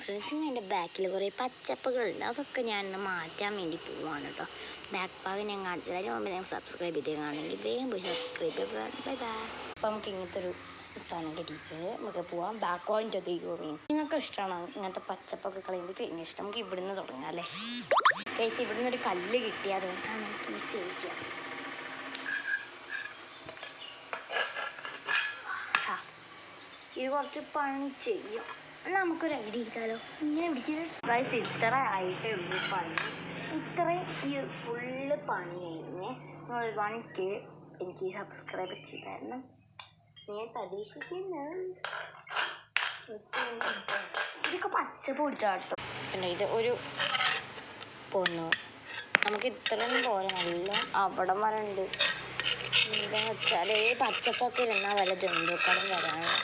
Friends, എൻ്റെ ബാക്കിൽ കുറേ പച്ചപ്പുകളുണ്ട്. അതൊക്കെ ഞാൻ ഇന്ന് മാറ്റാൻ വേണ്ടി പോവാണ് കേട്ടോ. ബാക്ക് ഭാഗം ഞാൻ കാണിച്ചത്. അതിന് മുമ്പ് ഞാൻ സബ്സ്ക്രൈബ് ചെയ്തേക്കാണെങ്കിൽ വേഗം പോയി സബ്സ്ക്രൈബ് ചെയ്യുക. Bye bye. അപ്പോൾ നമുക്ക് ഇങ്ങനത്തെ ഒരു സാധനം കിട്ടിയിട്ട് നമുക്ക് പോവാം. ബാക്ക് പോയിൻ്റ് മീൻ നിങ്ങൾക്ക് ഇഷ്ടമാണോ ഇങ്ങനത്തെ പച്ചപ്പൊക്കെ കളയുന്നത്? എനിക്ക് ഇഷ്ടം. നമുക്ക് ഇവിടുന്ന് തുടങ്ങാം അല്ലേ? കേസ് ഇവിടുന്ന് ഒരു കല്ല് കിട്ടിയാൽ അതുകൊണ്ടാണ് നമുക്ക് ഈസി ആയിരിക്കുക. ഇത് കുറച്ച് പണി ചെയ്യും. നമുക്കൊരു ഐഡിയ ചെയ്താലോ? ഇങ്ങനെ പിടിച്ചിട്ട് ഇത്ര ആയിട്ടേ ഉള്ളൂ പണി. ഇത്രയും ഈ ഫുള്ള് പണി കഴിഞ്ഞ് നമ്മൾ 1K എനിക്ക് സബ്സ്ക്രൈബ് ചെയ്തായിരുന്നു. ഞാൻ പ്രതീക്ഷിക്കുന്നു. ഇതൊക്കെ പച്ച പൊടിച്ചാട്ടോ. പിന്നെ ഇത് ഒരു പോന്നു. നമുക്ക് ഇത്രയൊന്നും പോലെ നല്ല അവിടെ വരണ്ട്. എന്താണെന്ന് വെച്ചാൽ പച്ചപ്പൊക്കെ ഇരുന്നാൽ വല്ല ജന്തുക്കളും വരാനുള്ള